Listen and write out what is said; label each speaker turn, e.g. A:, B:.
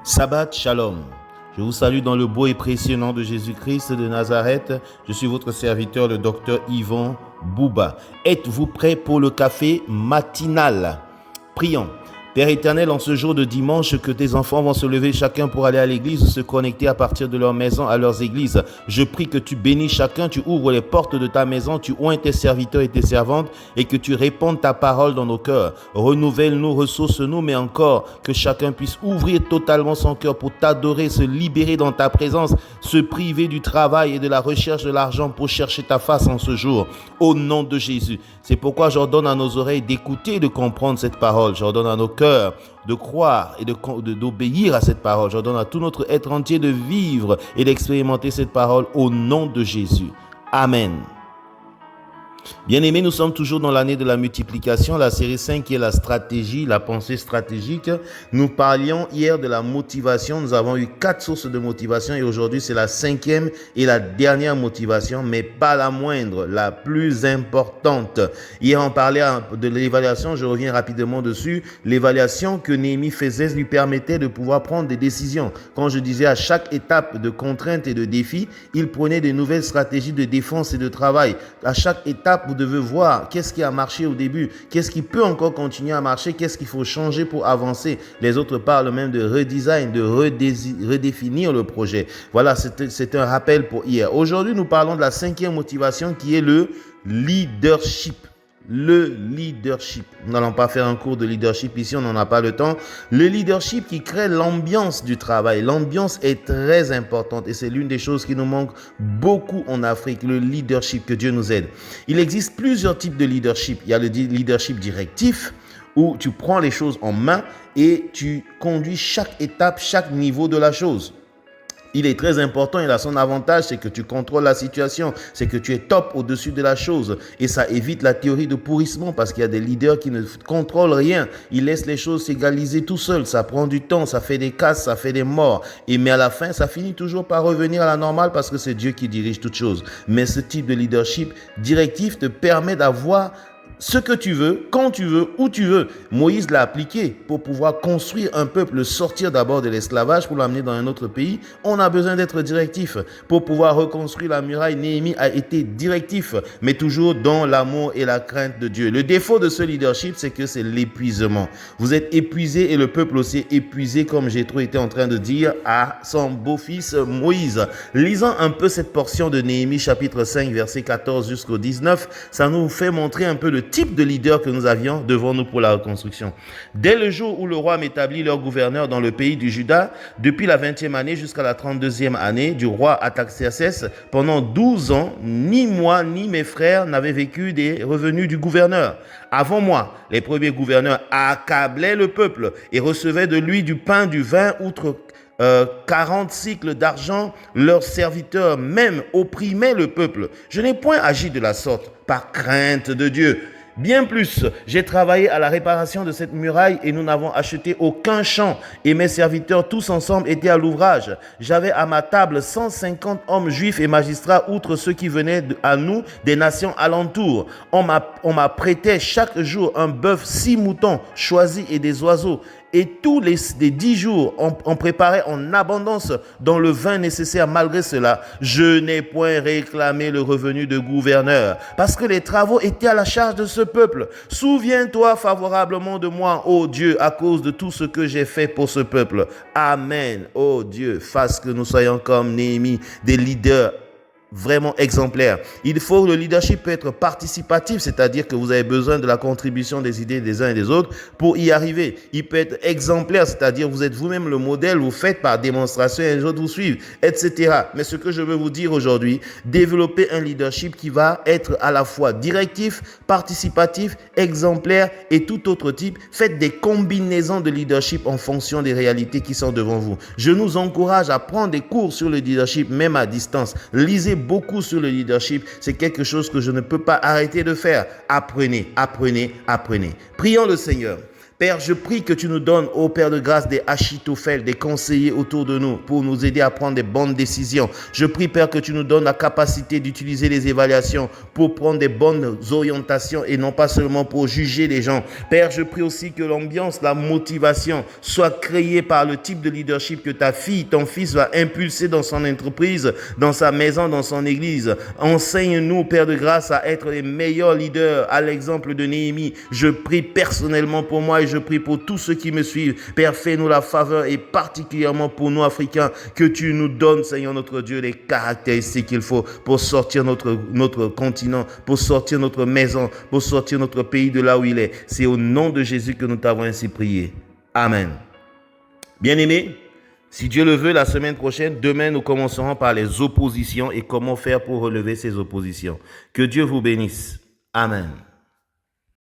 A: Sabbat Shalom. Je vous salue dans le beau et précieux nom de Jésus-Christ de Nazareth. Je suis votre serviteur, le docteur Yvon Bouba. Êtes-vous prêts pour le café matinal? Prions. Père éternel, en ce jour de dimanche, que tes enfants vont se lever chacun pour aller à l'église ou se connecter à partir de leur maison à leurs églises. Je prie que tu bénis chacun, tu ouvres les portes de ta maison, tu oins tes serviteurs et tes servantes et que tu répandes ta parole dans nos cœurs. Renouvelle-nous, ressource-nous, mais encore que chacun puisse ouvrir totalement son cœur pour t'adorer, se libérer dans ta présence, se priver du travail et de la recherche de l'argent pour chercher ta face en ce jour. Au nom de Jésus. C'est pourquoi j'ordonne à nos oreilles d'écouter et de comprendre cette parole. J'ordonne à nos cœurs de croire et d'obéir à cette parole. J'ordonne à tout notre être entier de vivre et d'expérimenter cette parole au nom de Jésus. Amen. Bien-aimés, nous sommes toujours dans l'année de la multiplication, la série 5 qui est la stratégie, la pensée stratégique. Nous parlions hier de la motivation. Nous avons eu 4 sources de motivation et aujourd'hui c'est la 5e et la dernière motivation, mais pas la moindre, la plus importante. Hier on parlait de l'évaluation, je reviens rapidement dessus. L'évaluation que Néhémie faisait lui permettait de pouvoir prendre des décisions. Quand je disais à chaque étape de contrainte et de défi, il prenait de nouvelles stratégies de défense et de travail. À chaque étape, vous devez voir qu'est-ce qui a marché au début, qu'est-ce qui peut encore continuer à marcher, qu'est-ce qu'il faut changer pour avancer. Les autres parlent même de redesign, de redéfinir le projet. Voilà, c'est un rappel pour hier. Aujourd'hui, nous parlons de la 5e motivation qui est le leadership. Le leadership. Nous n'allons pas faire un cours de leadership ici, on n'en a pas le temps. Le leadership qui crée l'ambiance du travail. L'ambiance est très importante et c'est l'une des choses qui nous manque beaucoup en Afrique, le leadership, que Dieu nous aide. Il existe plusieurs types de leadership. Il y a le leadership directif où tu prends les choses en main et tu conduis chaque étape, chaque niveau de la chose. Il est très important, il a son avantage, c'est que tu contrôles la situation, c'est que tu es top au-dessus de la chose et ça évite la théorie de pourrissement parce qu'il y a des leaders qui ne contrôlent rien, ils laissent les choses s'égaliser tout seuls, ça prend du temps, ça fait des casses, ça fait des morts mais à la fin, ça finit toujours par revenir à la normale parce que c'est Dieu qui dirige toutes choses. Mais ce type de leadership directif te permet d'avoir ce que tu veux, quand tu veux, où tu veux. Moïse l'a appliqué pour pouvoir construire un peuple, le sortir d'abord de l'esclavage pour l'amener dans un autre pays. On a besoin d'être directif. Pour pouvoir reconstruire la muraille, Néhémie a été directif, mais toujours dans l'amour et la crainte de Dieu. Le défaut de ce leadership, c'est que c'est l'épuisement. Vous êtes épuisé et le peuple aussi est épuisé, comme Jéthro était en train de dire à son beau-fils Moïse. Lisant un peu cette portion de Néhémie, chapitre 5, verset 14 jusqu'au 19, ça nous fait montrer un peu le type de leader que nous avions devant nous pour la reconstruction. Dès le jour où le roi m'établit leur gouverneur dans le pays du Juda, depuis la 20e année jusqu'à la 32e année du roi Artaxerxès, pendant 12 ans, ni moi ni mes frères n'avaient vécu des revenus du gouverneur. Avant moi, les premiers gouverneurs accablaient le peuple et recevaient de lui du pain, du vin, outre 40 cycles d'argent, leurs serviteurs même opprimaient le peuple. Je n'ai point agi de la sorte, par crainte de Dieu. Bien plus, j'ai travaillé à la réparation de cette muraille et nous n'avons acheté aucun champ et mes serviteurs tous ensemble étaient à l'ouvrage. J'avais à ma table 150 hommes juifs et magistrats outre ceux qui venaient à nous des nations alentours. On m'a prêté chaque jour un bœuf, 6 moutons choisis et des oiseaux. Et tous les 10 jours, on préparait en abondance dans le vin nécessaire. Malgré cela, je n'ai point réclamé le revenu de gouverneur, parce que les travaux étaient à la charge de ce peuple. Souviens-toi favorablement de moi, ô Dieu, à cause de tout ce que j'ai fait pour ce peuple. Amen. Ô Dieu, fasse que nous soyons comme Néhémie, des leaders vraiment exemplaire. Le leadership peut être participatif, c'est-à-dire que vous avez besoin de la contribution des idées des uns et des autres pour y arriver. Il peut être exemplaire, c'est-à-dire vous êtes vous-même le modèle, vous faites par démonstration et les autres vous suivent, etc. Mais ce que je veux vous dire aujourd'hui, développer un leadership qui va être à la fois directif, participatif, exemplaire et tout autre type. Faites des combinaisons de leadership en fonction des réalités qui sont devant vous. Je nous encourage à prendre des cours sur le leadership, même à distance. Lisez beaucoup sur le leadership, c'est quelque chose que je ne peux pas arrêter de faire. Apprenez, apprenez, apprenez. Prions le Seigneur. Père, je prie que tu nous donnes, ô Père de grâce, des Achitophel, des conseillers autour de nous pour nous aider à prendre des bonnes décisions. Je prie, Père, que tu nous donnes la capacité d'utiliser les évaluations pour prendre des bonnes orientations et non pas seulement pour juger les gens. Père, je prie aussi que l'ambiance, la motivation soit créée par le type de leadership que ta fille, ton fils va impulser dans son entreprise, dans sa maison, dans son église. Enseigne-nous, Père de grâce, à être les meilleurs leaders, à l'exemple de Néhémie. Je prie personnellement pour moi et je prie pour tous ceux qui me suivent. Père, fais-nous la faveur et particulièrement pour nous Africains, que tu nous donnes, Seigneur notre Dieu, les caractéristiques qu'il faut pour sortir notre continent, pour sortir notre maison, pour sortir notre pays de là où il est. C'est au nom de Jésus que nous t'avons ainsi prié. Amen. Bien-aimés, si Dieu le veut, la semaine prochaine, demain, nous commencerons par les oppositions et comment faire pour relever ces oppositions. Que Dieu vous bénisse. Amen.